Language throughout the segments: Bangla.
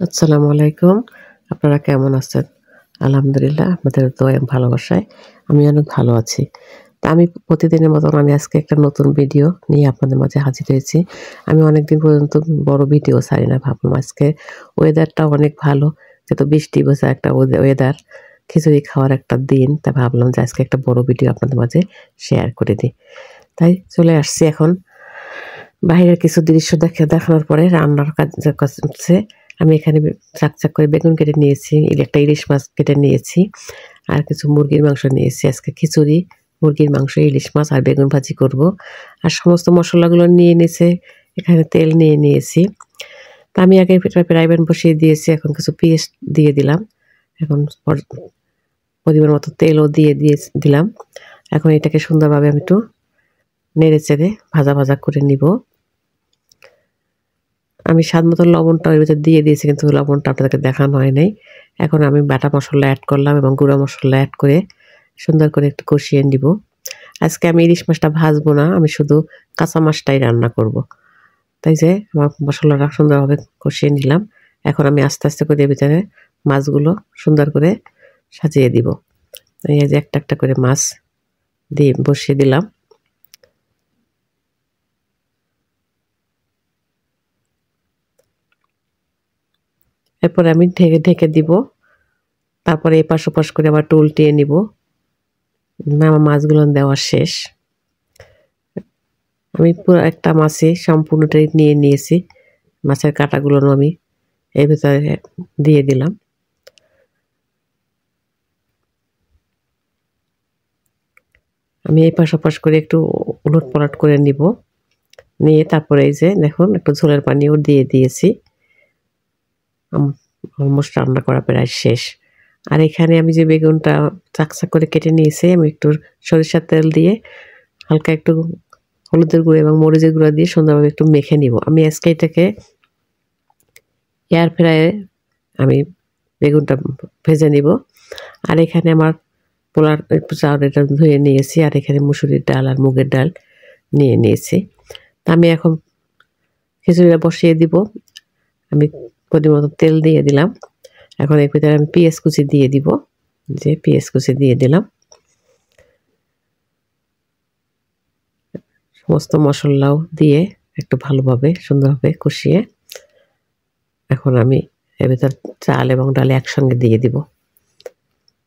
আসসালামু আলাইকুম। আপনারা কেমন আছেন? আলহামদুলিল্লাহ আপনাদের দোয়ায় ভালোবাসায় আমি অনেক ভালো আছি। তা আমি প্রতিদিনের মতন আমি আজকে একটা নতুন ভিডিও নিয়ে আপনাদের মাঝে হাজির হয়েছি। আমি অনেকদিন পর্যন্ত বড় ভিডিও ছাড়ি না। ভাবলাম আজকে ওয়েদারটা অনেক ভালো। যেহেতু বৃষ্টি ভেজা একটা ওয়েদার, খিচুড়ি খাওয়ার একটা দিন। তাই ভাবলাম যে আজকে একটা বড় ভিডিও আপনাদের মাঝে শেয়ার করে দিই। তাই চলে আসছি এখন। বাহিরের কিছু দৃশ্য দেখানোর পরে রান্নার কাজ করছে। আমি এখানে চাক করে বেগুন কেটে নিয়েছি, একটা ইলিশ মাছ কেটে নিয়েছি, আর কিছু মুরগির মাংস নিয়েছি। আজকে খিচুড়ি, মুরগির মাংস, ইলিশ মাছ আর বেগুন ভাজি করব। আর সমস্ত মসলাগুলো নিয়ে নিয়েছে। এখানে তেল নিয়ে নিয়েছি। তা আমি আগে ফ্রাই প্যান বসিয়ে দিয়েছি। এখন কিছু পেঁয়াজ দিয়ে দিলাম। এখন পরিমাণ মতো তেলও দিলাম। এখন এটাকে সুন্দরভাবে আমি একটু নেড়ে চেড়ে ভাজা করে নিব। আমি স্বাদ মতো লবণটা ওর ভিতরে দিয়ে দিয়েছি, কিন্তু লবণটা আপনাদেরকে দেখানো হয় নাই। এখন আমি বাটা মশলা অ্যাড করলাম এবং গুঁড়া মশলা অ্যাড করে সুন্দর করে একটু কষিয়ে নিব। আজকে আমি ইলিশ মাছটা ভাজবো না, আমি শুধু কাঁচা মাছটাই রান্না করব। তাই যে আমার মশলাটা সুন্দরভাবে কষিয়ে নিলাম। এখন আমি আস্তে আস্তে করে এর ভিতরে মাছগুলো সুন্দর করে সাজিয়ে দিব। এই যে একটা করে মাছ দিয়ে বসিয়ে দিলাম। এরপরে আমি ঢেকে দিব। তারপরে এপাশ ওপাশ করে আবার উল্টিয়ে নিব। আমার মাছগুলো দেওয়া শেষ। আমি পুরো একটা মাছই সম্পূর্ণটাই নিয়ে নিয়েছি। মাছের কাঁটাগুলো আমি এর ভিতরে দিয়ে দিলাম। আমি এপাশ ওপাশ করে একটু উলটপালট করে নিব। নিয়ে তারপরে এই যে দেখুন একটু ঝোলের পানিও দিয়ে দিয়েছি। অলমোস্ট রান্না করা প্রায় শেষ। আর এখানে আমি যে বেগুনটা চাক করে কেটে নিয়েছি, আমি একটু সরিষার তেল দিয়ে হালকা একটু হলুদের গুঁড়ো এবং মরিচের গুঁড়ো দিয়ে সুন্দরভাবে একটু মেখে নিব। আমি আজকে এটাকে এয়ার ফ্রায়ারে আমি বেগুনটা ভেজে নিব। আর এখানে আমার পোলার চাউলটা ধুয়ে নিয়েছি, আর এখানে মুসুরির ডাল আর মুগের ডাল নিয়ে নিয়েছি। আমি এখন খিচুড়িটা বসিয়ে দিব। আমি পরিমাণ মতো তেল দিয়ে দিলাম। এখন এর ভিতরে আমি পেঁয়াজ কুচি দিয়ে দিব। যে পেঁয়াজ কুচি দিয়ে দিলাম। সমস্ত মশলাও দিয়ে একটু ভালোভাবে সুন্দরভাবে কষিয়ে এখন আমি এর ভিতর চাল এবং ডাল একসঙ্গে দিয়ে দিব।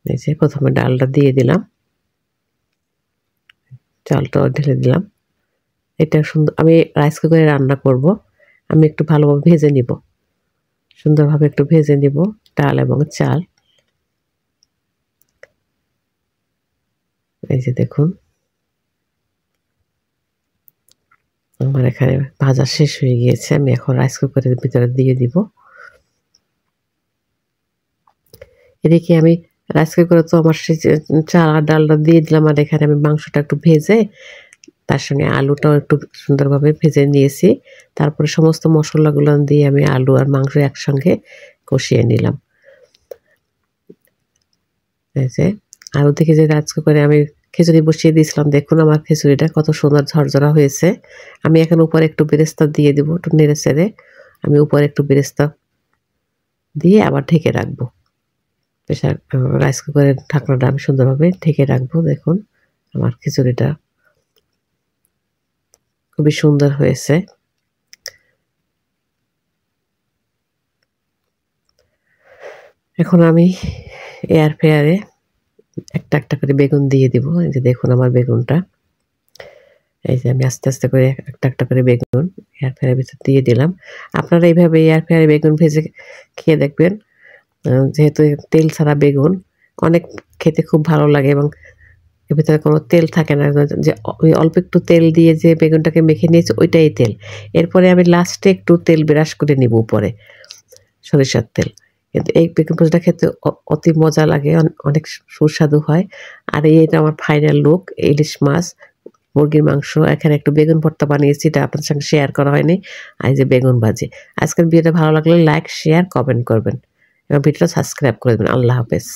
এই যে প্রথমে ডালটা দিয়ে দিলাম, চালটাও ঢেলে দিলাম। এটা সুন্দর, আমি রাইস কুকারে রান্না করব। আমি একটু ভালোভাবে ভেজে নিব, সুন্দরভাবে একটু ভেজে নিব ডাল এবং চাল। এই যে দেখুন আমার এখানে ভাজা শেষ হয়ে গিয়েছে। আমি এখন রাইস কুকারের ভিতরে দিয়ে দিব। এদিকে আমি রাইস কুকারে তো আমার চাল আর ডালটা দিয়ে দিলাম, আর এখানে আমি মাংসটা একটু ভেজে তার সঙ্গে আলুটাও একটু সুন্দরভাবে ভেজে নিয়েছি। তারপরে সমস্ত মশলাগুলো দিয়ে আমি আলু আর মাংস একসঙ্গে কষিয়ে নিলাম। এই যে আর ওদিকে যে রাইস কুকারে আমি খিচুড়ি বসিয়ে দিয়েছিলাম, দেখুন আমার খিচুড়িটা কত সুন্দর ঝরঝরা হয়েছে। আমি এখন উপরে একটু বেরেস্তা দিয়ে দিব, একটু নেড়ে চেড়ে আমি উপরে একটু বেরেস্তা দিয়ে আবার ঢেকে রাখবো। প্রেশার রাইস কুকারের ঢাকনাটা আমি সুন্দরভাবে ঢেকে রাখবো। দেখুন আমার খিচুড়িটা খুবই সুন্দর হয়েছে। এখন আমি এয়ার ফ্রায়ারে একটা করে বেগুন দিয়ে দিব। এই যে দেখুন আমার বেগুনটা, এই যে আমি আস্তে করে একটা করে বেগুন এয়ার ফ্রায়ারের ভিতর দিয়ে দিলাম। আপনারা এইভাবে এয়ার ফ্রায়ারে বেগুন ভেজে খেয়ে দেখবেন। যেহেতু তেল ছাড়া বেগুন অনেক খেতে খুব ভালো লাগে এবং এর ভিতরে কোনো তেল থাকে না। যে ওই অল্প একটু তেল দিয়ে যে বেগুনটাকে মেখে নিয়েছি ওইটাই তেল। এরপরে আমি লাস্টে একটু তেল ব্রাশ করে নিব উপরে, সরিষার তেল। কিন্তু এই বেগুন ভাজাটা খেতে অতি মজা লাগে, অনেক সুস্বাদু হয়। আর এটা আমার ফাইনাল লুক, ইলিশ মাছ, মুরগির মাংস। এখানে একটু বেগুন ভর্তা বানিয়েছি, এটা আপনার সঙ্গে শেয়ার করা হয়নি। আর এই যে বেগুন ভাজি। আজকের ভিডিওটা ভালো লাগলে লাইক, শেয়ার, কমেন্ট করবেন এবং ভিডিওটা সাবস্ক্রাইব করে দেবেন। আল্লাহ হাফেজ।